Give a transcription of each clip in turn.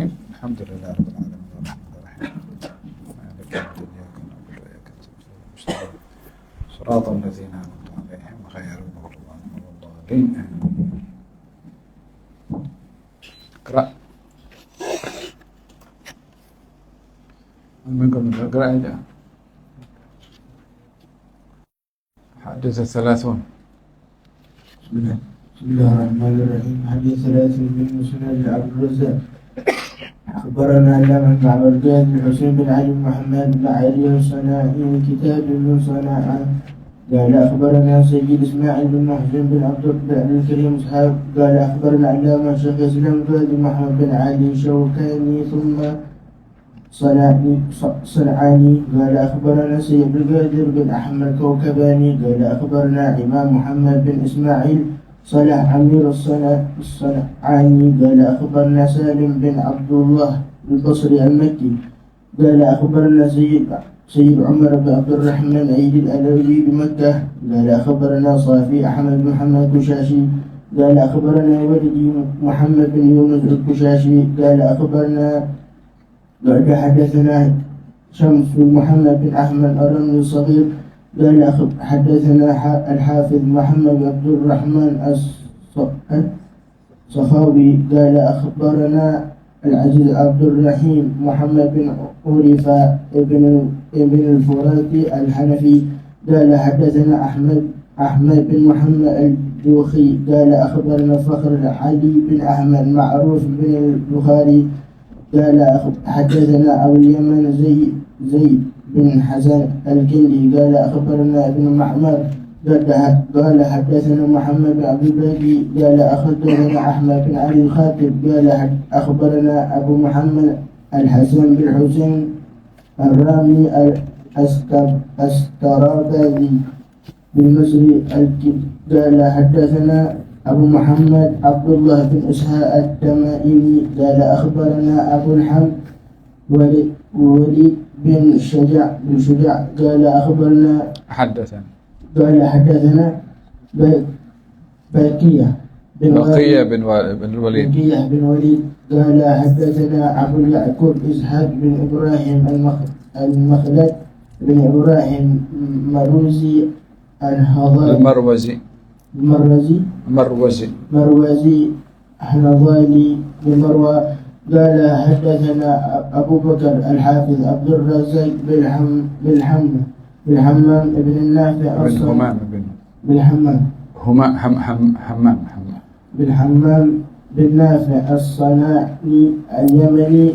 الرحيم الحمد لله رب العالمين الرحمن الرحيم مالك يوم الدين إياك نعبد وإياك نستعين صراط الذين أنعمت عليهم غير المغضوب عليهم ولا الضالين اقرأ منكم اقرأ يا حديث 30. بسم الله الرحمن الرحيم. حديث 30 من مسند عبد الرزاق. أخبرنا علامة معبد جاد الحسين بن علي محمد بن علي الصناعي كتاب من صنعاء قال أخبرنا سيد إسماعيل بن محسن بن عبد الكريم إسحاق قال أخبرنا علامة شيخ الإسلام قاضي محمد بن علي شوكاني ثم صنعاني قال أخبرنا سيد القادر بن أحمد كوكباني قال أخبرنا إمام محمد بن إسماعيل صلاح أمير الصنعاني قال أخبرنا سالم بن عبد الله البصري المكي قال أخبرنا سيد عمر بن عبد الرحمن عيد الألوي بمكة قال أخبرنا صافي أحمد بن محمد الكشاشي قال أخبرنا ولدي محمد بن يونس الكشاشي قال حدثنا شمس محمد بن أحمد الرملي الصغير قال حدثنا الحافظ محمد بن عبد الرحمن الصخاوي قال أخبرنا العزيز عبد الرحيم محمد بن عرفة ابن الفراتي الحنفي قال حدثنا أحمد بن محمد الجوخي قال أخبرنا فخر علي بن أحمد معروف بن البخاري قال حدثنا أبو اليمن زيد بن حسن الكندي قال أخبرنا ابن معمر قال حدثنا محمد بن عبد الباقي قال أخبرنا أحمد بن علي الخاتب قال أخبرنا أبو محمد الحسن بن حسين الرامي الأسترابادي بالمصري قال حدثنا أبو محمد عبد الله بن إسحاق التمائمي قال أخبرنا أبو الحمد وليد بن شجاع قال أخبرنا حدثنا بقية بن الوليد قال حدثنا أبو يعقوب إسحاق بن إبراهيم المخلد بن إبراهيم مروزي المروزي حنظالي بمروى قال حدثنا أبو بكر الحافظ عبد الرزاق بالحمام بن النافع بالحمام بن نافع الصناعي اليمني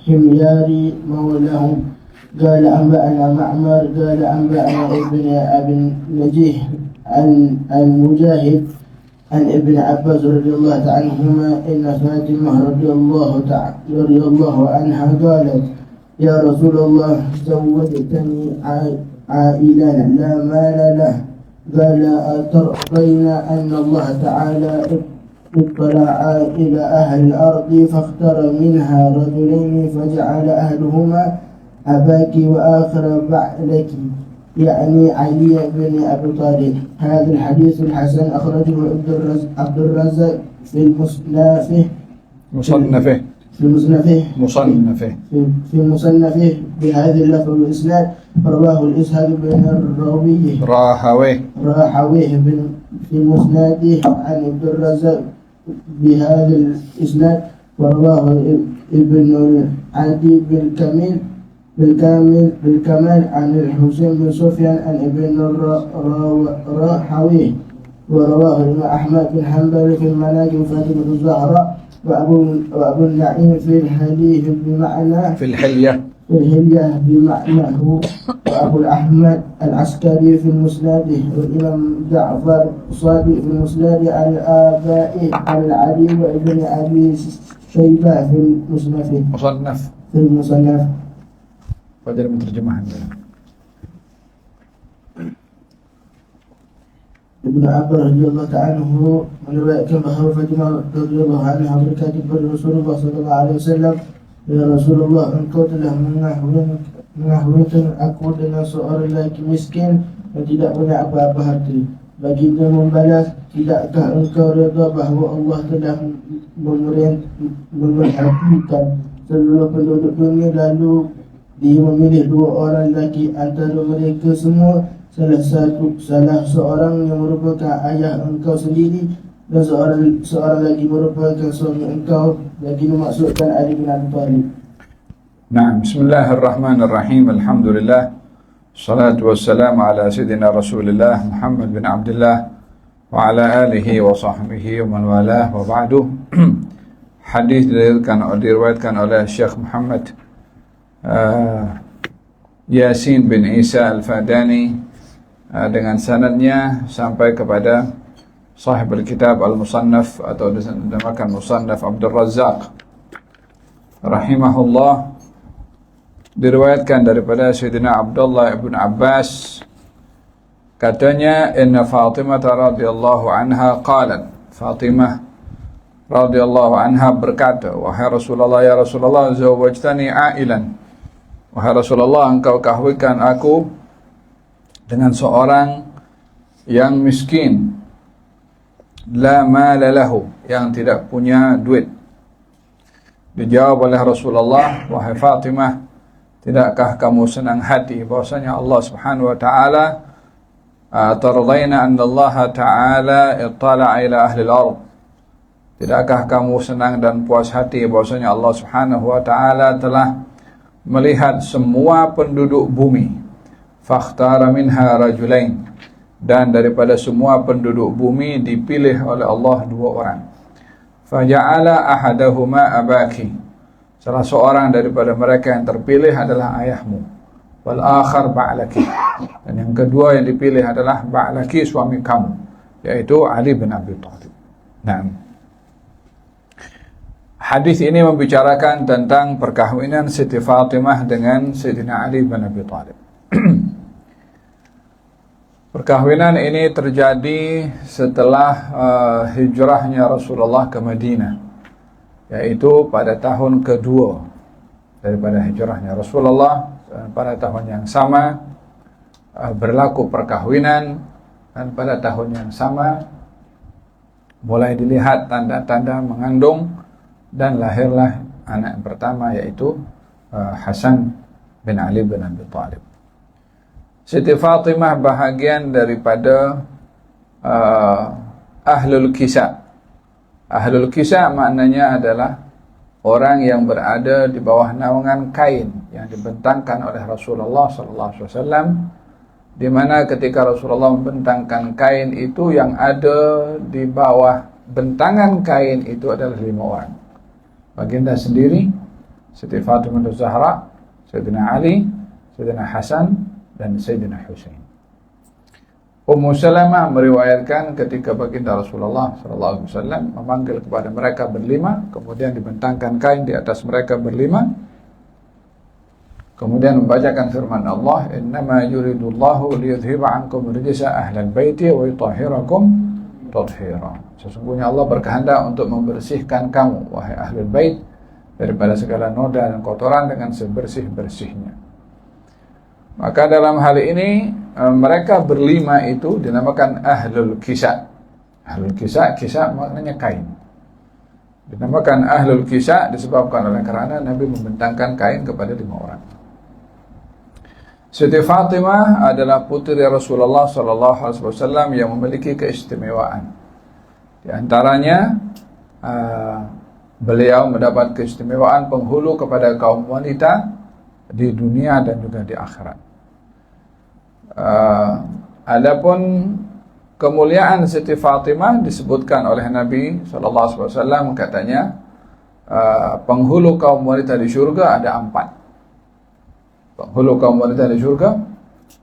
حمياري مولاهم قال أنبأنا معمر قال أنبأنا ابن أبي النجيح عن مجاهد عن ابن عباس رضي الله عنهما إن فاطمة رضي الله عنها قالت يا رسول الله زوجتني عائلا لا مال له قال أترضين أن الله تعالى اطلع إلى أهل الأرض فاختار منها رجلين فجعل أهلهما أباك وآخر بعلك يعني علي بن أبي طالب. هذا الحديث الحسن أخرجه عبد الرزاق في مصنفه بهذا اللفظ والإسناد رواه الإسحاق بن راهويه في مسنده عن عبد الرزاق بهذا الإسناد ورواه ابن العدي بالكمال عن الحسين بن سفيان عن ابن راهويه ورواه الإمام أحمد بن حنبل في المناقب فاطمة الزهراء وأبو النعيم في الحديث في الحلية بمعناه وأبو الأحمد العسكري في المسند والإمام جعفر الصادق في المسند عن الآباء عن العلي وابن أبي شيبة في المصنف فجر مترجمة ابن عباس رضي الله عنه من رواية كما فاطمة رضي الله عنها berkata kepada Rasulullah sallallahu alaihi wasallam, ya Rasulullah, engkau telah mengahwinkan aku dengan seorang lelaki miskin yang tidak punya apa-apa harta. Baginda membalas, tidakkah engkau reda bahawa Allah telah memerhatikan seluruh penduduk dunia, lalu Dia memilih 2 orang lelaki antara mereka semua, salah seorang yang merupakan ayah engkau sendiri dan seorang lagi merupakan suami engkau. Lagi dimaksudkan Ali bin Abi Thalib. Nah, bismillahirrahmanirrahim. Alhamdulillah. Salatu wassalamu ala sayyidina Rasulillah Muhammad bin Abdullah wa ala alihi wa sahbihi wa man walah, wa ba'du. Hadis diriwayatkan oleh Syekh Muhammad Yasin bin Isa Al-Fadani dengan sanadnya sampai kepada sahib al-kitab al-musannaf atau dinamakan musannaf Abdul Razzaq rahimahullah. Diriwayatkan daripada Sayyidina Abdullah ibn Abbas, katanya, inna Fatimah radhiyallahu anha qalat, Fatimah radhiyallahu anha berkata, wahai Rasulullah, ya Rasulullah, zawwajtani ailan, wahai Rasulullah, engkau kahwinkan aku dengan seorang yang miskin, la mala lahu, yang tidak punya duit. Dijawab oleh Rasulullah, wahai Fatimah, tidakkah kamu senang hati bahwasanya Allah Subhanahu wa taala tardaina anna Allah taala ittala'a ila ahli al-ard, tidakkah kamu senang dan puas hati bahwasanya Allah Subhanahu wa taala telah melihat semua penduduk bumi, fakhtara minha rajulain, dan daripada semua penduduk bumi dipilih oleh Allah 2 orang. Faja'ala ahadahuma abaki, salah seorang daripada mereka yang terpilih adalah ayahmu, wal akhar ba'laki, dan yang kedua yang dipilih adalah ba'laki, suami kamu, yaitu Ali bin Abi Thalib. Nah, hadis ini membicarakan tentang perkahwinan Siti Fatimah dengan Sayyidina Ali bin Abi Thalib. Perkahwinan ini terjadi setelah hijrahnya Rasulullah ke Madinah, yaitu pada tahun kedua daripada hijrahnya Rasulullah. Pada tahun yang sama berlaku perkahwinan, dan pada tahun yang sama mulai dilihat tanda-tanda mengandung, dan lahirlah anak yang pertama, yaitu Hasan bin Ali bin Abi Thalib. Siti Fatimah bahagian daripada Ahlul Kisah. Ahlul Kisah maknanya adalah orang yang berada di bawah naungan kain yang dibentangkan oleh Rasulullah SAW, di mana ketika Rasulullah membentangkan kain itu, yang ada di bawah bentangan kain itu adalah 5 orang. Baginda sendiri, Siti Fatimah Az-Zahra, Sayyidina Ali, Sayyidina Hasan, dan Sayyidina Husain. Ummu Salamah meriwayatkan ketika baginda Rasulullah SAW memanggil kepada mereka berlima, kemudian dibentangkan kain di atas mereka berlima, kemudian membacakan firman Allah, innama yuridullahu liyudhiba ankum rijsa ahlal baiti wa yutahhirakum tathira. Sesungguhnya Allah berkehendak untuk membersihkan kamu, wahai ahlul bait, daripada segala noda dan kotoran dengan sebersih-bersihnya. Maka dalam hal ini mereka berlima itu dinamakan Ahlul Kisah. Ahlul Kisah, kisah maknanya kain. Dinamakan Ahlul Kisah disebabkan oleh karena Nabi membentangkan kain kepada 5 orang. Siti Fatimah adalah putri Rasulullah SAW yang memiliki keistimewaan. Di antaranya beliau mendapat keistimewaan penghulu kepada kaum wanita di dunia dan juga di akhirat. Adapun kemuliaan Siti Fatimah disebutkan oleh Nabi SAW, katanya penghulu kaum wanita di syurga ada 4. Penghulu kaum wanita di syurga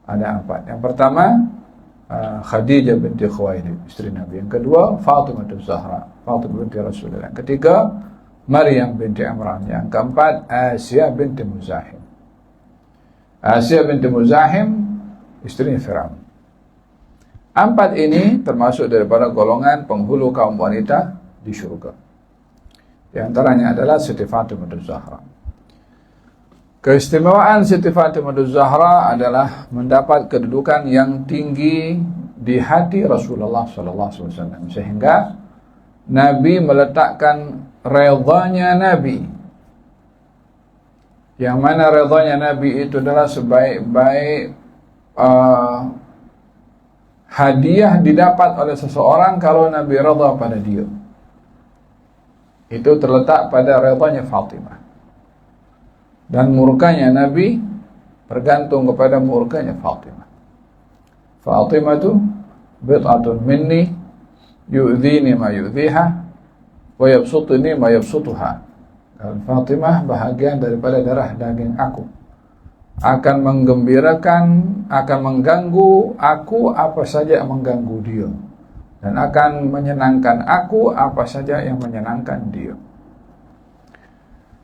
ada 4. Yang pertama Khadijah binti Khuwailid, istri Nabi. Yang kedua Fatimah Az-Zahra, Fatimah binti Rasulullah. Yang ketiga Maryam binti Imran. Yang keempat Asiyah binti Muzahim. Asiyah binti Muzahim, istri Fir'aun. 4 ini termasuk daripada golongan penghulu kaum wanita di syurga. Di antaranya adalah Siti Fatimah Az-Zahra. Keistimewaan Siti Fatimah Az-Zahra adalah mendapat kedudukan yang tinggi di hati Rasulullah SAW, sehingga Nabi meletakkan redanya Nabi, yang mana redanya Nabi itu adalah sebaik-baik hadiah didapat oleh seseorang kalau Nabi redha pada dia. Itu terletak pada redanya Fatimah. Dan murkanya Nabi bergantung kepada murkanya Fatimah. Fatimah itu bid'atun minni yu'dhini ma yu'dhiha wa yabsutuni ma yabsutuha. Fatimah bahagian daripada darah daging aku, akan menggembirakan, akan mengganggu aku apa saja yang mengganggu dia, dan akan menyenangkan aku apa saja yang menyenangkan dia.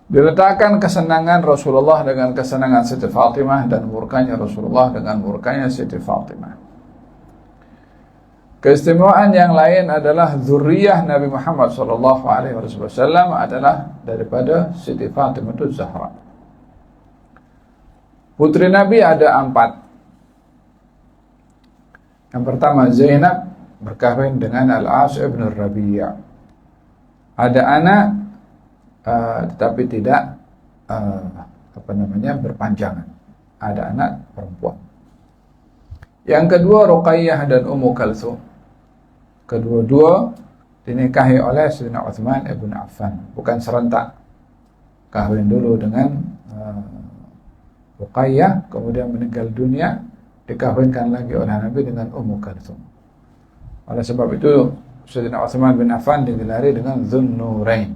Diletakkan kesenangan Rasulullah dengan kesenangan Siti Fatimah, dan murkanya Rasulullah dengan murkanya Siti Fatimah. Keistimewaan yang lain adalah zuriyah Nabi Muhammad SAW adalah daripada Siti Fatimah Zahra. Putri Nabi ada 4. Yang pertama, Zainab berkahwin dengan Al-As ibn Rabi'ah. Ada anak, tetapi tidak berpanjangan. Ada anak perempuan. Yang kedua, Ruqayyah dan Ummu Kalthum. Kedua-dua dinikahi oleh Sayyidina Uthman ibn Affan, bukan serentak. Kahwin dulu dengan Ruqayyah, kemudian meninggal dunia, dikahwinkan lagi oleh Nabi dengan Ummu Kalthum. Oleh sebab itu Sayyidina Uthman bin Affan digelari dengan Dzunnurain,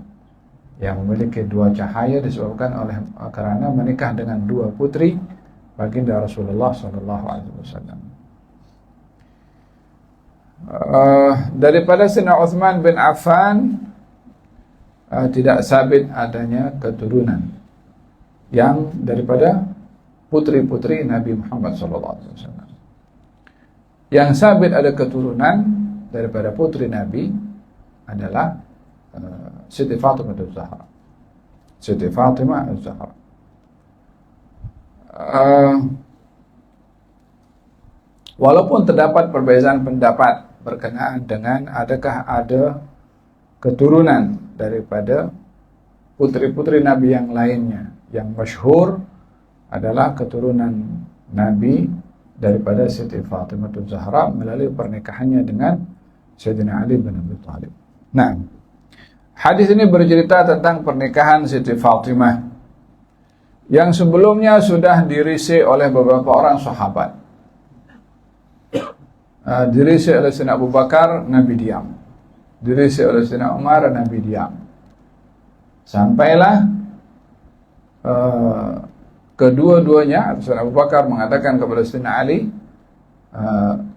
yang memiliki 2 cahaya, disebabkan karena menikah dengan 2 putri baginda Rasulullah SAW. Daripada Sayyidina Uthman bin Affan tidak sabit adanya keturunan yang daripada putri-putri Nabi Muhammad SAW. Yang sabit ada keturunan daripada putri Nabi adalah Siti Fatimah Az-Zahra. Siti Fatimah Az-Zahra. Walaupun terdapat perbezaan pendapat berkenaan dengan adakah ada keturunan daripada putri-putri Nabi yang lainnya, yang masyhur adalah keturunan Nabi daripada Siti Fatimah Az-Zahra melalui pernikahannya dengan Sayyidina Ali bin Abi Thalib. Nah, hadis ini bercerita tentang pernikahan Siti Fatimah yang sebelumnya sudah dirisai oleh beberapa orang sahabat. Dirisai oleh Sayyidina Abu Bakar, Nabi diam. Dirisai oleh Sayyidina Umar, Nabi diam. Sampailah kedua-duanya, Sayyidina Abu Bakar mengatakan kepada Sayyidina Ali,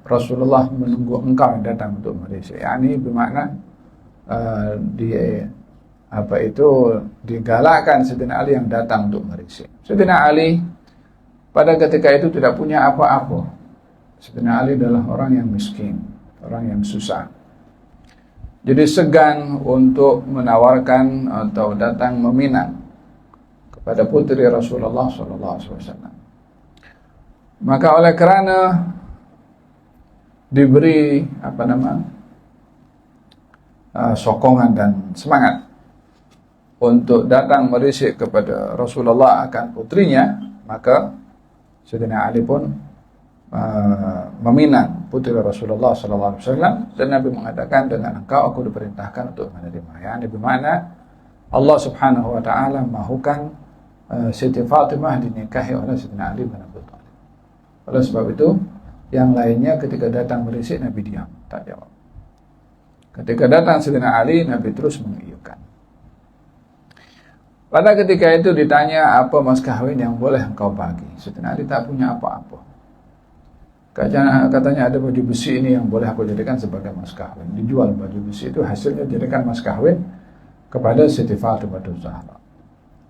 Rasulullah menunggu engkau yang datang untuk merisai. Yani bermakna digalakkan Sayyidina Ali yang datang untuk merisai. Sayyidina Ali pada ketika itu tidak punya apa-apa. Sayyidina Ali adalah orang yang miskin, orang yang susah. Jadi segan untuk menawarkan atau datang meminang kepada putri Rasulullah SAW. Maka oleh kerana diberi sokongan dan semangat untuk datang merisik kepada Rasulullah akan putrinya, maka Sayyidina Ali pun meminang putri Rasulullah SAW, dan Nabi mengatakan, dengan engkau aku diperintahkan untuk menerima. Yani bermakna Allah Subhanahu wa taala mahukan Siti Fatimah dinikahi oleh Sayyidina Ali bin Abi Thalib. Oleh sebab itu yang lainnya ketika datang merisik Nabi diam, tak jawab. Ketika datang Sayyidina Ali, Nabi terus mengiyakan. Pada ketika itu ditanya, apa mas kawin yang boleh engkau bagi? Sayyidina Ali tak punya apa-apa. Katanya ada baju besi ini yang boleh aku jadikan sebagai mas kawin. Dijual baju besi itu, hasilnya jadikan mas kawin kepada Siti Fatimah Az-Zahra.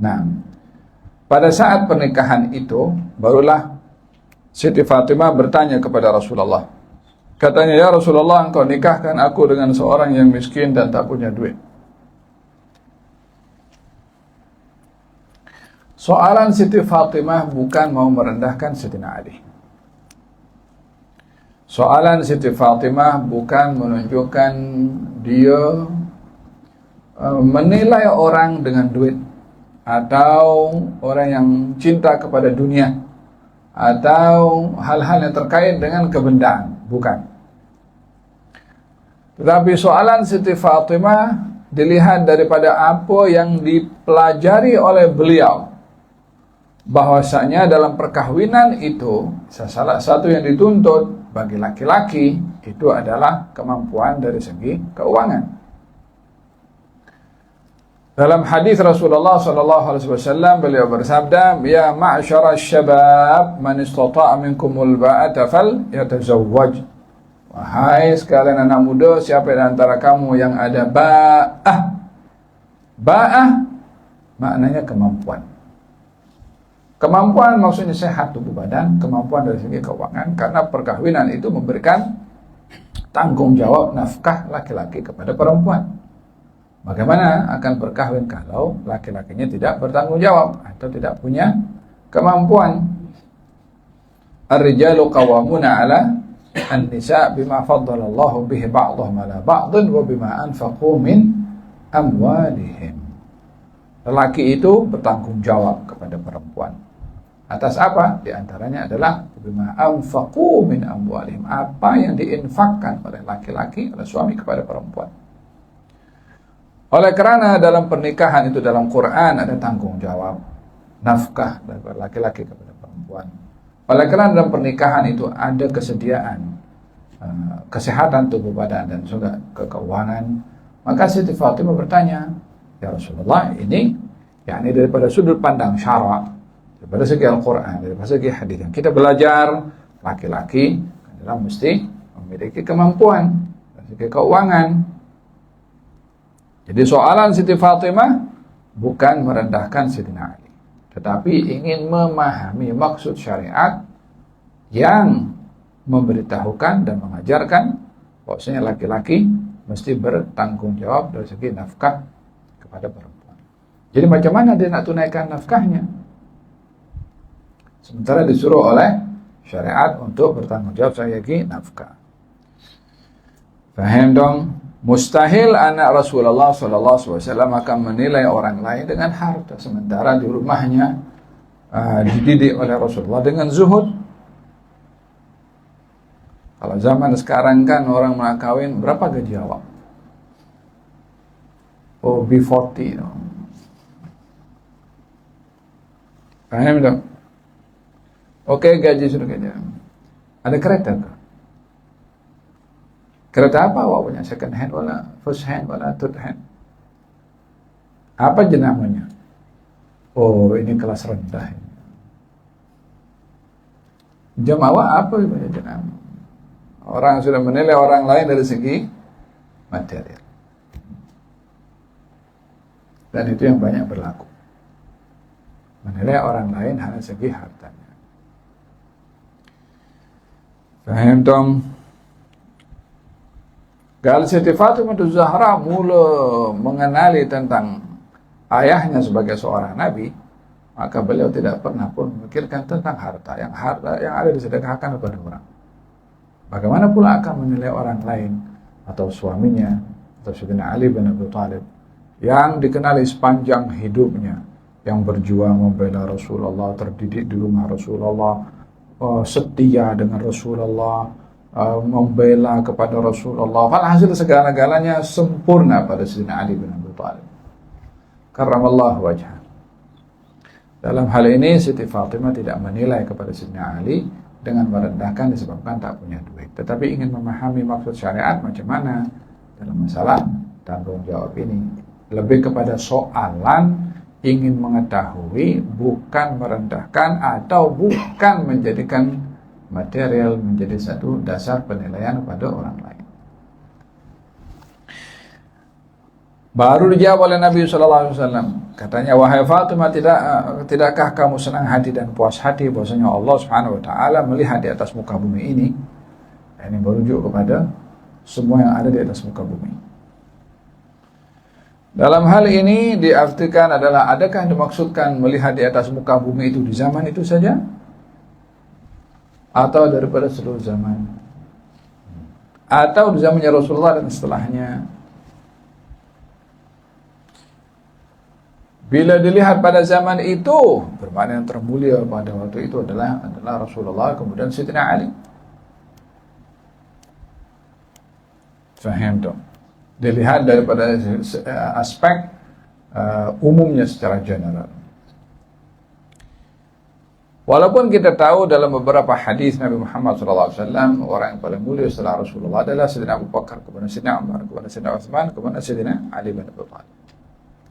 Nah, pada saat pernikahan itu barulah Siti Fatimah bertanya kepada Rasulullah. Katanya, ya Rasulullah, engkau nikahkan aku dengan seorang yang miskin dan tak punya duit. Soalan Siti Fatimah bukan mau merendahkan Sayyidina Ali. Soalan Siti Fatimah bukan menunjukkan dia menilai orang dengan duit, atau orang yang cinta kepada dunia, atau hal-hal yang terkait dengan kebendaan, bukan. Tetapi soalan Siti Fatimah dilihat daripada apa yang dipelajari oleh beliau, bahwasanya dalam perkahwinan itu salah satu yang dituntut bagi laki-laki itu adalah kemampuan dari segi keuangan. Dalam hadis Rasulullah SAW beliau bersabda, "Ya ma'syara syabab, man istata'a minkumul ba'ata falyatazawwaj." Wahai sekalian anak muda, siapa di antara kamu yang ada ba'ah? Ba'ah maknanya kemampuan. Kemampuan maksudnya sehat tubuh badan, kemampuan dari segi keuangan, karena perkahwinan itu memberikan tanggung jawab nafkah laki-laki kepada perempuan. Bagaimana akan berkahwin kalau laki-lakinya tidak bertanggung jawab atau tidak punya kemampuan? Ar-rijalu qawwamuna 'ala an-nisa' bima faddala Allahu bihi ba'dahum 'ala ba'din wa bima anfaqu min amwalihim. Lelaki itu bertanggung jawab kepada perempuan. Atas apa? Di antaranya adalah bima anfaqu min amwalihim, apa yang diinfakkan oleh laki-laki, oleh suami kepada perempuan. Oleh karena dalam pernikahan itu, dalam Quran ada tanggung jawab nafkah dari laki-laki kepada perempuan. Oleh karena dalam pernikahan itu ada kesediaan kesehatan tubuh badan dan juga keuangan, maka Siti Fatimah bertanya, "Ya Rasulullah, ini yakni daripada sudut pandang syara', daripada segi Al-Quran, daripada segi hadis yang kita belajar, laki-laki adalah mesti memiliki kemampuan dari segi keuangan." Jadi soalan Siti Fatimah bukan merendahkan Sayyidina Ali, tetapi ingin memahami maksud syariat yang memberitahukan dan mengajarkan bahwasanya laki-laki mesti bertanggung jawab dari segi nafkah kepada perempuan. Jadi macam mana dia nak tunaikan nafkahnya, sementara disuruh oleh syariat untuk bertanggung jawab dari segi nafkah? Faham dong? Mustahil anak Rasulullah SAW akan menilai orang lain dengan harta, sementara di rumahnya dididik oleh Rasulullah dengan zuhud. Kalau zaman sekarang kan orang mau kawin, berapa gaji awak? Oh, B40 dong. Paham dong? Oke, gaji sudah gaji. Ada kereta kah? Kereta apa awak punya? Second hand wala first hand wala third hand? Apa jenamanya? Oh, ini kelas rendah. Jam awak apa punya jenama? Orang sudah menilai orang lain dari segi material. Dan itu yang banyak berlaku. Menilai orang lain hanya segi hartanya. Faham dong? Kalau Siti Fatimah Zahra mula mengenali tentang ayahnya sebagai seorang nabi, maka beliau tidak pernah pun memikirkan tentang harta yang ada disedekahkan kepada orang. Bagaimana pula akan menilai orang lain atau suaminya atau Sayyidina Ali bin Abi Thalib yang dikenali sepanjang hidupnya, yang berjuang membela Rasulullah, terdidik di rumah Rasulullah, setia dengan Rasulullah, membela kepada Rasulullah. Hasil segala-galanya sempurna pada Sayyidina Ali bin Abi Thalib. Karramallahu wajhah. Dalam hal ini Siti Fatimah tidak menilai kepada Sayyidina Ali dengan merendahkan disebabkan tak punya duit, tetapi ingin memahami maksud syariat macam mana dalam masalah tanggung jawab ini. Lebih kepada soalan ingin mengetahui, bukan merendahkan atau bukan menjadikan material menjadi satu dasar penilaian pada orang lain. Baru dijawab oleh Nabi SAW. Katanya, "Wahai Fatimah, tidakkah kamu senang hati dan puas hati bahwasanya Allah Subhanahu Wa Taala melihat di atas muka bumi ini?" Ini merujuk kepada semua yang ada di atas muka bumi. Dalam hal ini diartikan adalah, adakah dimaksudkan melihat di atas muka bumi itu di zaman itu saja, atau daripada seluruh zaman? atau di zamannya Rasulullah dan setelahnya. Bila dilihat pada zaman itu, bermakna yang termulia pada waktu itu adalah Rasulullah, kemudian Sayyidina Ali. Faham tak? Dilihat daripada aspek umumnya secara general. Walaupun kita tahu dalam beberapa hadis Nabi Muhammad SAW, orang yang paling mulia setelah Rasulullah adalah Sayyidina Abu Bakar, kemudian Sayyidina Umar, kemudian Sayyidina Uthman, kemudian Sayyidina Ali bin Abi Thalib.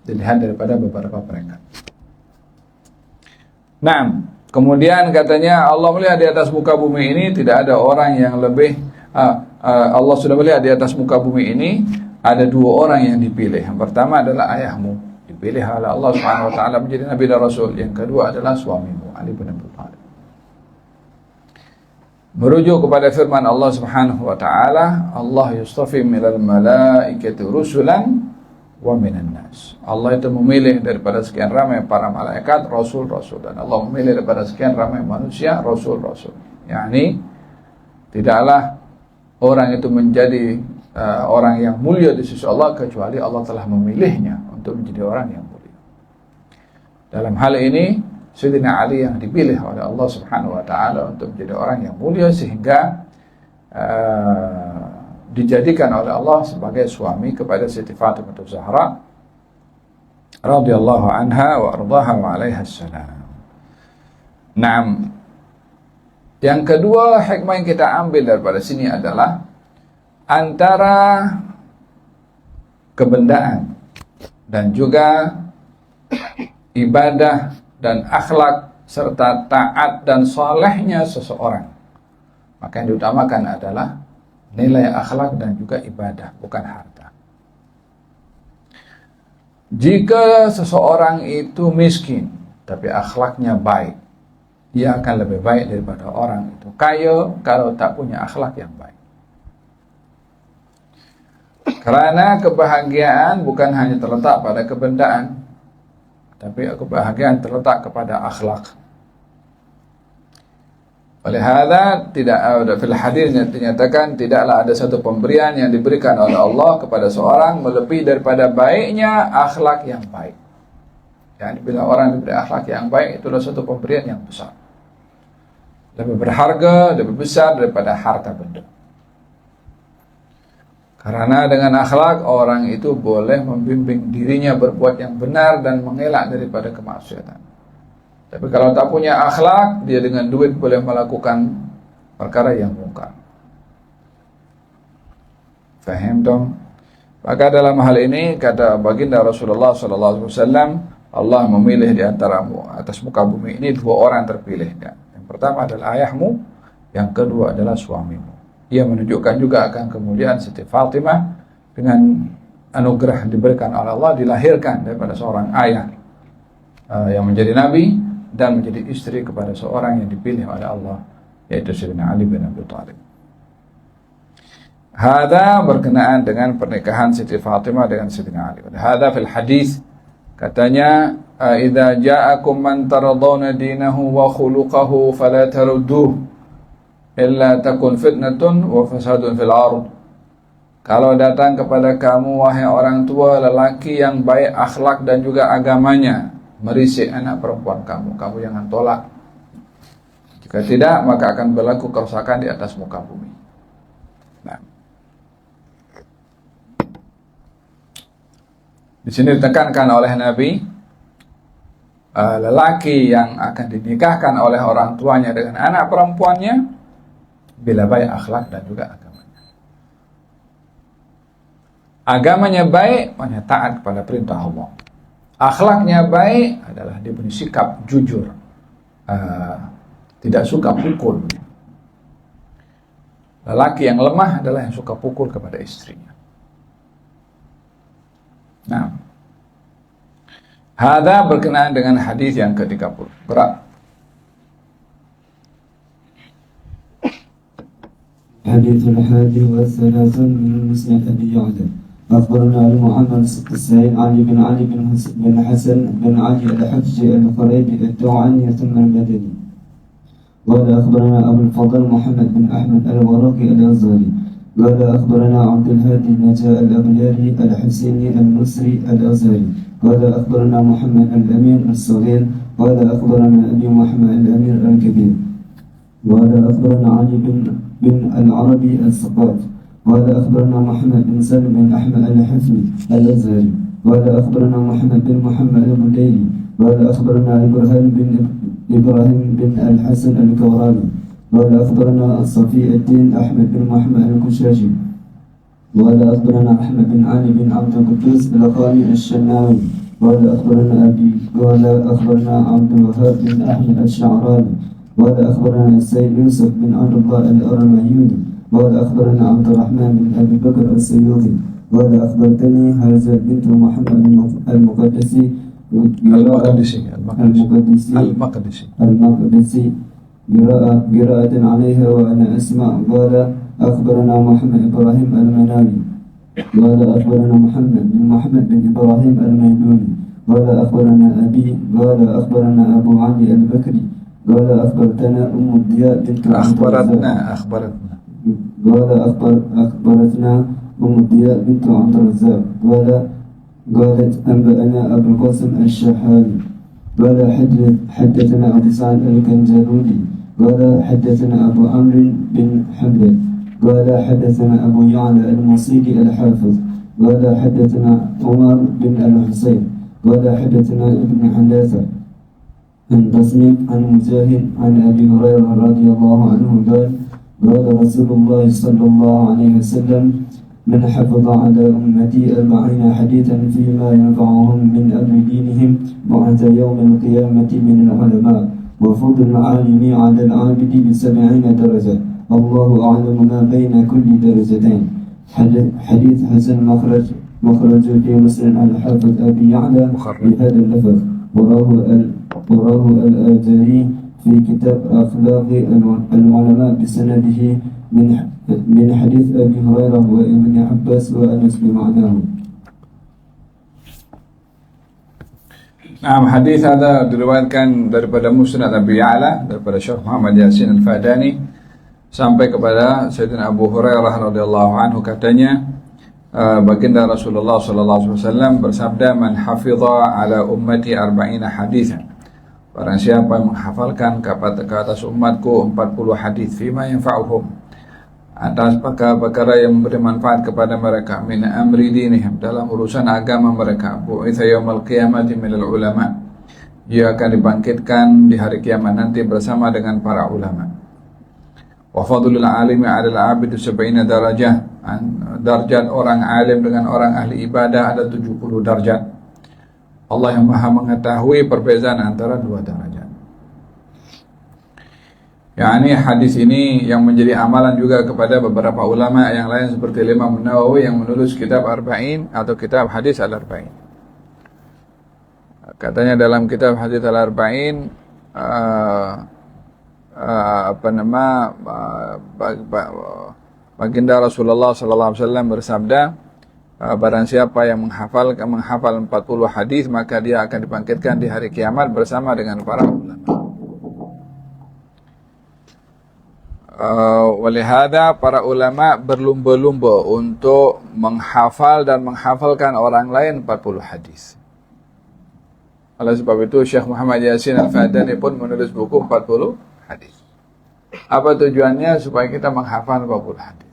Dilihat daripada beberapa peringkat. Nah, kemudian katanya Allah melihat di atas muka bumi ini tidak ada orang yang lebih Allah sudah melihat di atas muka bumi ini ada dua orang yang dipilih. Yang pertama adalah ayahmu, dipilih oleh Allah Subhanahu wa taala menjadi nabi dan rasul. Yang kedua adalah suamimu, Ali bin Abi Thalib. Merujuk kepada firman Allah Subhanahu wa taala, Allah yustafi minal malaikati rusulan wa minan nas. Allah itu memilih daripada sekian ramai para malaikat rasul-rasul, dan Allah memilih daripada sekian ramai manusia rasul-rasul. Yani tidaklah orang itu menjadi orang yang mulia di sisi Allah kecuali Allah telah memilihnya untuk menjadi orang yang mulia. Dalam hal ini Sayyidina Ali yang dipilih oleh Allah Subhanahu wa taala untuk menjadi orang yang mulia, sehingga dijadikan oleh Allah sebagai suami kepada Siti Fatimah Zahra radhiyallahu anha wa ardhaha wa alaiha assalam. Naam. Yang kedua hikmah yang kita ambil daripada sini adalah antara kebendaan dan juga ibadah dan akhlak serta taat dan salehnya seseorang, maka yang diutamakan adalah nilai akhlak dan juga ibadah, bukan harta. Jika seseorang itu miskin tapi akhlaknya baik, dia akan lebih baik daripada orang itu kaya kalau tak punya akhlak yang baik. Karena kebahagiaan bukan hanya terletak pada kebendaan, tapi kebahagiaan terletak kepada akhlak. Oleh hadza tidak fil hadis dinyatakan tidaklah ada satu pemberian yang diberikan oleh Allah kepada seorang melebihi daripada baiknya akhlak yang baik. Yani bila orang diberi akhlak yang baik, itulah satu pemberian yang besar, lebih berharga, lebih besar daripada harta benda. Karena dengan akhlak orang itu boleh membimbing dirinya berbuat yang benar dan mengelak daripada kemaksiatan. Tapi kalau tak punya akhlak, dia dengan duit boleh melakukan perkara yang mungkar. Faham dong? Maka dalam hal ini kata baginda Rasulullah SAW, Allah memilih di antaramu atas muka bumi ini dua orang terpilih. Yang pertama adalah ayahmu, yang kedua adalah suamimu. Ia menunjukkan juga akan kemuliaan Siti Fatimah dengan anugerah diberikan oleh Allah, dilahirkan daripada seorang ayah yang menjadi nabi dan menjadi istri kepada seorang yang dipilih oleh Allah, yaitu Sayyidina Ali bin Abi Thalib. Hada berkenaan dengan pernikahan Siti Fatimah dengan Sayyidina Ali. Hada fil hadis, katanya idza ja'akum man taradawna dinahu wa khuluquhu fala tarudduhu illa takun fitnatun wa fasadun fil ard. Kalau datang kepada kamu wahai orang tua lelaki yang baik akhlak dan juga agamanya, merisik anak perempuan kamu jangan tolak. Jika tidak, maka akan berlaku kerusakan di atas muka bumi. Nah, di sini ditekankan oleh Nabi, lelaki yang akan dinikahkan oleh orang tuanya dengan anak perempuannya bila baik akhlak dan juga agamanya. Agamanya baik, maknanya taat kepada perintah Allah. Akhlaknya baik adalah dia punya sikap jujur, tidak suka pukul. Lelaki yang lemah adalah yang suka pukul kepada istrinya. Nah, hada berkenaan dengan hadis yang ke-30. Berat. حديث الحادي والثلاثون من مسند أبي يعلى. أخبرنا أبو محمد السعيد علي بن حسن بن علي الحجي الخريبي التوعني ثم المدني. قال أخبرنا أبو الفضل محمد بن أحمد الوراقي الأزهري قال أخبرنا عبد الهادي النجاء الأغياري الحسيني المصري الأزهري قال أخبرنا محمد الأمير الصغير قال أخبرنا أبي محمد الأمير الكبير قال أخبرنا علي بن العربي السقاف قال أخبرنا محمد بن سلم بن أحمد الحفني الأزهري قال أخبرنا محمد بن محمد البديلي قال أخبرنا إبراهيم بن الحسن الكوراني قال أخبرنا صفي الدين أحمد بن محمد الكشاشي قال أخبرنا أحمد بن علي بن عبد القدوس الأخاني الشناوي قال أخبرنا أبي قال أخبرنا عبد الوهاب بن أحمد الشعراني قال أخبرنا السيد يوسف بن عبد الله الأرميوني قال أخبرنا عبد الرحمن بن أبي بكر السيوطي قال أخبرتني هذا بنت محمد المقدسي قراءة عليها وأنا أسمع قال أخبرنا محمد إبراهيم المناوي قال أخبرنا محمد بن إبراهيم الميدوني قال أخبرنا أبي قال أخبرنا أبو علي البكري قال أخبرتنا أم الضياء بنت أخبرتنا قال أخبرتنا أم الضياء بنت عبد الرزاق قالت أنبأنا أبو القاسم الشحاني قال حدثنا أبو سعد الكنجرودي قال حدثنا أبو عمرو بن حمد قال حدثنا أبو يعلى الموصيلي الحافظ قال حدثنا عمر بن الحسين قال حدثنا ابن حلاثة عن تصنيف عن مجاهد عن أبي هريرة رضي الله عنه قال رسول الله صلى الله عليه وسلم من حفظ على أمتي 40 حديثا فيما ينفعهم من أمر دينهم بعد يوم القيامة من العلماء وفضل العالم على العابد ب70 درجة الله أعلم ما بين كل درجتين. حديث حسن مخرج في مسلم الحافظ أبي يعلى بهذا اللفظ وراه الآجري في كتاب أخلاق العلماء بسنده من حديث أبي هريرة وابن عباس وأنس بمعناه. Nah, hadis ada diriwayatkan daripada Musnad Abi Ya'la daripada Syekh Muhammad Yasin Al-Fadani sampai kepada Sayyidina Abu Hurairah radhiyallahu anhu, katanya baginda Rasulullah sallallahu alaihi wasallam bersabda, man hafidha ala ummati 40 haditsan, barang siapa yang menghafalkan ke atas umatku 40 hadis, fima yanfa'uhum, atas perkara yang memberi manfaat kepada mereka, min amri dinihim, dalam urusan agama mereka, bu'itha yaumal qiyamati minal ulama, ia akan dibangkitkan di hari kiamat nanti bersama dengan para ulama. Wa fadlul alimi 'alal 'abid 70 darajah, darjat orang alim dengan orang ahli ibadah ada 70 darjat. Allah yang Maha mengetahui perbezaan antara dua derajat. Yani hadis ini yang menjadi amalan juga kepada beberapa ulama yang lain seperti Imam Nawawi yang menulis kitab Arba'in atau kitab Hadis Al-Arba'in. Katanya dalam kitab Hadis Al-Arba'in baginda Rasulullah sallallahu alaihi wasallam bersabda, barang siapa yang menghafal 40 hadis maka dia akan dibangkitkan di hari kiamat bersama dengan para ulama. Walihada para ulama berlumba-lumba untuk menghafal dan menghafalkan orang lain 40 hadis. Oleh sebab itu Syekh Muhammad Yasin Al-Fadani pun menulis buku 40 hadis. Apa tujuannya? Supaya kita menghafal 40 hadis.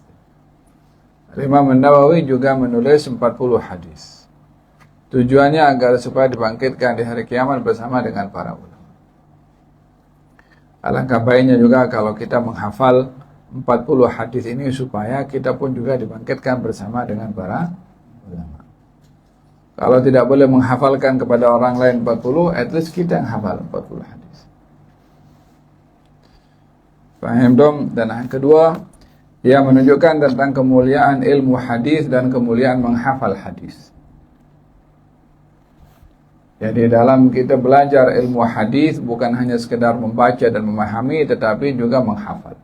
Imam Nawawi juga menulis 40 hadis. Tujuannya agar supaya dibangkitkan di hari kiamat bersama dengan para ulama. Alangkah baiknya juga kalau kita menghafal 40 hadis ini supaya kita pun juga dibangkitkan bersama dengan para ulama. Kalau tidak boleh menghafalkan kepada orang lain 40, at least kita yang hafal 40 hadis. Paham dong? Dan yang kedua, ia menunjukkan tentang kemuliaan ilmu hadis dan kemuliaan menghafal hadis. Jadi dalam kita belajar ilmu hadis bukan hanya sekedar membaca dan memahami, tetapi juga menghafal.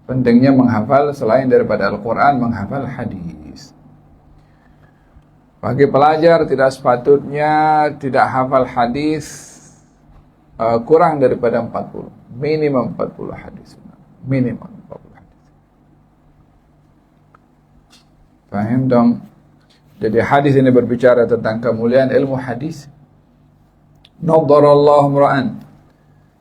Pentingnya menghafal selain daripada Al-Quran, menghafal hadis. Bagi pelajar tidak sepatutnya tidak hafal hadis kurang daripada 40. Minimum 40 hadis. Minimum 40 hadis. Faham dong? Jadi hadis ini berbicara tentang kemuliaan ilmu hadis. Nadharallahu imra'an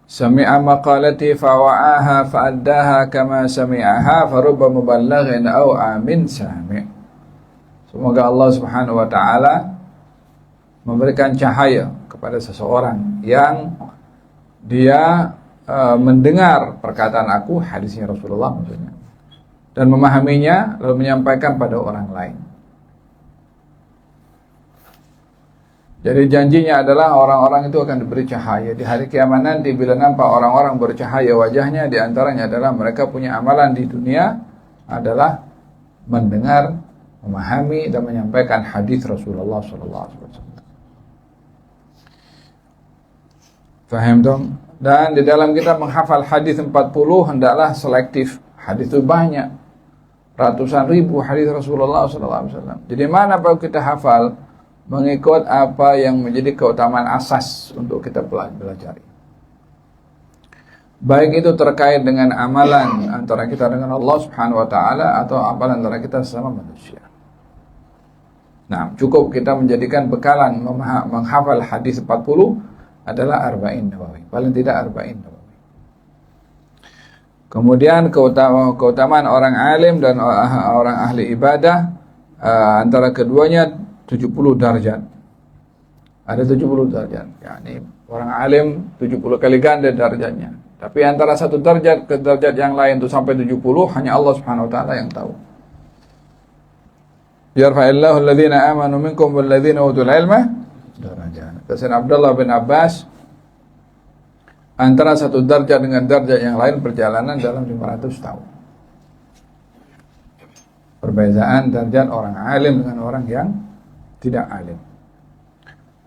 sami'a maqalati fawa'aha fa'addaha kama sami'aha farubba muballighin aw amin sami'. Semoga Allah Subhanahu wa taala memberikan cahaya kepada seseorang yang dia mendengar perkataan aku, hadisnya Rasulullah maksudnya, dan memahaminya lalu menyampaikan pada orang lain. Jadi janjinya adalah orang-orang itu akan diberi cahaya di hari kiamat nanti. Bila nampak orang-orang bercahaya wajahnya, di antaranya adalah mereka punya amalan di dunia adalah mendengar, memahami dan menyampaikan hadis Rasulullah SAW. Faham dong? Dan di dalam kita menghafal hadis 40 hendaklah selektif. Hadis itu banyak, ratusan ribu hadis Rasulullah SAW. Jadi mana perlu kita hafal? Mengikut apa yang menjadi keutamaan asas untuk kita pelajari. Baik itu terkait dengan amalan antara kita dengan Allah Subhanahu wa taala atau amalan antara kita sesama manusia. Nah, cukup kita menjadikan bekalan menghafal hadis 40 adalah arba'in nawawi, paling tidak arba'in nawawi. Kemudian keutamaan orang alim dan orang ahli ibadah, antara keduanya 70 derajat. Ada 70 derajat. Yani orang alim 70 kali ganda derajatnya. Tapi antara satu derajat ke derajat yang lain itu sampai 70 hanya Allah Subhanahu wa taala yang tahu. Yarfa'illahu alladhina amanu minkum walladhina utul ilma darajat. Kata Abdullah bin Abbas, antara satu derajat dengan derajat yang lain perjalanan dalam 500 tahun. Perbedaan derajat orang alim dengan orang yang tidak alim.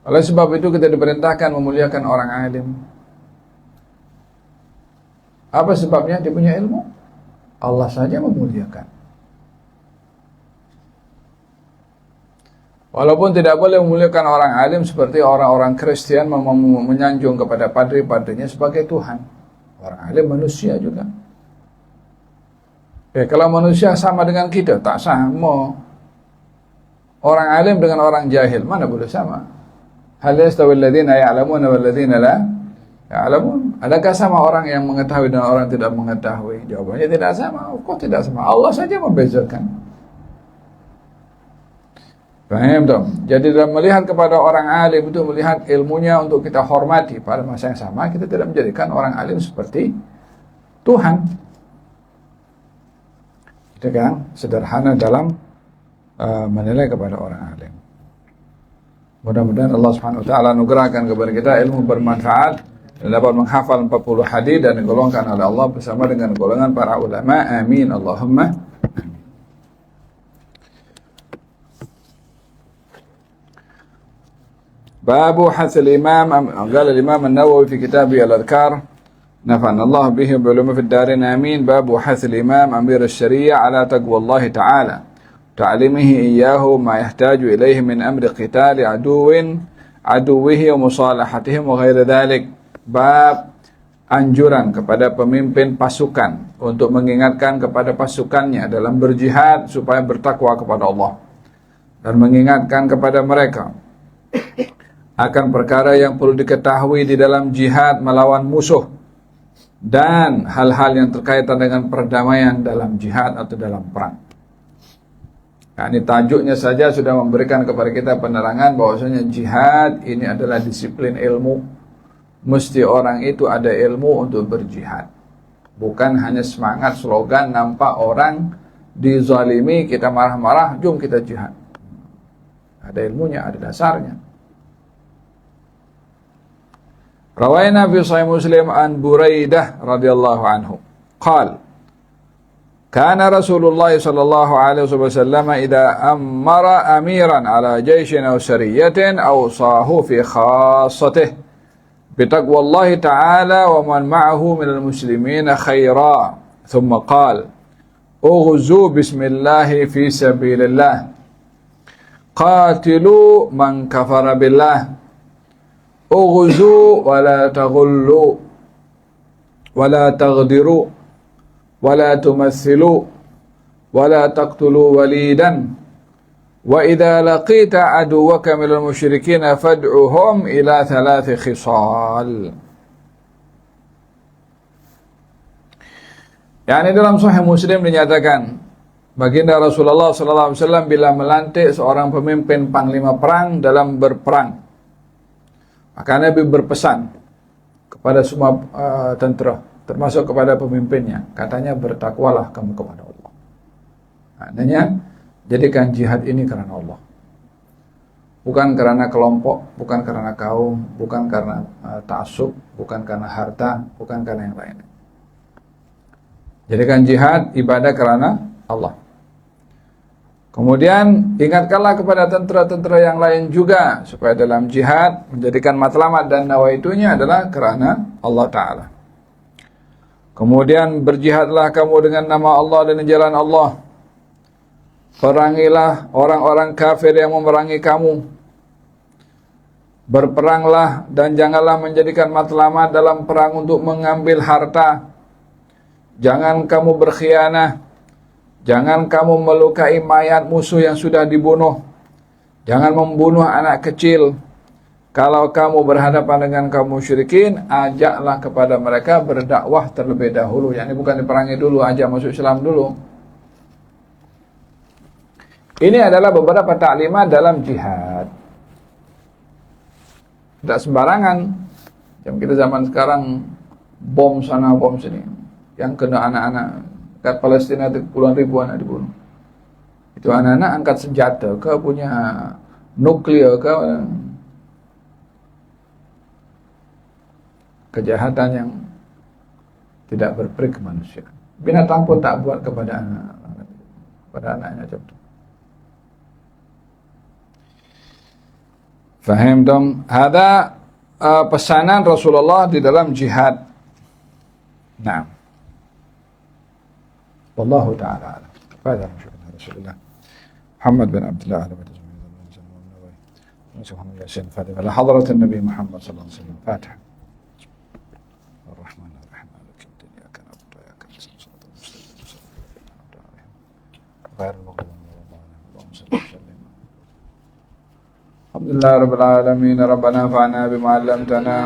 Oleh sebab itu kita diperintahkan memuliakan orang alim. Apa sebabnya? Dia punya ilmu. Allah saja memuliakan. Walaupun tidak boleh memuliakan orang alim seperti orang-orang Kristen menyanjung kepada padri-padrinya sebagai Tuhan. Orang alim manusia juga. Kalau manusia sama dengan kita, tak sama. Orang alim dengan orang jahil, mana boleh sama? Hal yastawil ladzina ya'lamuna wal ladzina la ya'lamun? Adakah sama orang yang mengetahui dan orang tidak mengetahui? Jawabannya tidak sama. Kok tidak sama? Allah saja membezakan. Paham dong? Jadi dalam melihat kepada orang alim itu melihat ilmunya untuk kita hormati. Pada masa yang sama kita tidak menjadikan orang alim seperti Tuhan. Itu kan sederhana dalam menilai kepada orang alim. Mudah-mudahan Allah Subhanahu wa taala anugerahkan kepada kita ilmu bermanfaat dan dapat menghafal 40 hadis dan digolongkan oleh Allah bersama dengan golongan para ulama. Amin Allahumma. Babu hasil imam qala al-imam an-Nawawi fi kitabih al-adhkar nafa'ana Allah bihi wa ulumi fid darin amin. Babu hasil imam amir asy-syari'ah ala taqwa Allah ta'ala ta'limihi iyyahu ma yahtaju ilayhi min amri qitali aduwihi wa musalahatihim wa ghairi dhalik. Bab anjuran kepada pemimpin pasukan untuk mengingatkan kepada pasukannya dalam berjihad supaya bertakwa kepada Allah dan mengingatkan kepada mereka akan perkara yang perlu diketahui di dalam jihad melawan musuh dan hal-hal yang terkaitan dengan perdamaian dalam jihad atau dalam perang. Nah, ini tajuknya saja sudah memberikan kepada kita penerangan bahwasanya jihad ini adalah disiplin ilmu. Mesti orang itu ada ilmu untuk berjihad. Bukan hanya semangat slogan, nampak orang dizalimi kita marah-marah, jom kita jihad. Ada ilmunya, ada dasarnya. Rawaina fi Sahih Muslim an Buraidah radhiyallahu anhu qala kana Rasulullah sallallahu alaihi wasallam idza amara amiran ala jayshin aw sariyatin awsahu fi khassatihi bitaqwallahi ta'ala wa man ma'ahu minal muslimin khaira thumma qala ughzu bismillahi fi sabilillah qatilu man kafara billah ughzu wa la taghullu wa la taghdiru wa la tumathilu wa la taqtulu walidan Wa idza laqita aduwaka minal musyrikin fad'uhum ila 3 khisal. Yani dalam Sahih Muslim dinyatakan, baginda Rasulullah SAW bila melantik seorang pemimpin panglima perang dalam berperang, maka Nabi berpesan kepada semua tentera, termasuk kepada pemimpinnya, katanya bertakwalah kamu kepada Allah. Maknanya jadikan jihad ini karena Allah, bukan karena kelompok, bukan karena kaum, bukan karena ta'assub, bukan karena harta, bukan karena yang lain. Jadikan jihad ibadah karena Allah. Kemudian ingatkanlah kepada tentera-tentera yang lain juga supaya dalam jihad menjadikan matlamat dan nawaitunya adalah karena Allah Ta'ala. Kemudian berjihadlah kamu dengan nama Allah dan jalan Allah. Perangilah orang-orang kafir yang memerangi kamu. Berperanglah dan janganlah menjadikan matlamat dalam perang untuk mengambil harta. Jangan kamu berkhianah. Jangan kamu melukai mayat musuh yang sudah dibunuh. Jangan membunuh anak kecil. Kalau kamu berhadapan dengan kaum musyrikin, ajaklah kepada mereka berdakwah terlebih dahulu. Yani bukan diperangi dulu, ajak masuk Islam dulu. Ini adalah beberapa taklimat dalam jihad. Tidak sembarangan. Jam kita zaman sekarang bom sana bom sini. Yang kena anak-anak kat Palestina puluhan ribu anak dibunuh. Itu anak-anak angkat senjata ke, punya nuklear ke, kejahatan yang tidak berperik kemanusiaan. Binatang pun tak buat kepada anaknya macam itu. Faham dong? Ada pesanan Rasulullah di dalam jihad. Nah. Wallahu ta'ala a'lam. Fadhal Rasulullah Muhammad bin Abdullah Subhanallah Sayyid Fatimah ala hadrat Nabi Muhammad sallallahu alaihi wasallam. Fatiha. Ar-Rahman Ar-Rahim Maliki yawmiddin. Iyyaka na'budu wa iyyaka nasta'in. Ghairil maghdubi alaihim waladdallin. Salli wa sallim. Alhamdulillah rabbil alamin. Rabbana fa'na bima 'allamtana.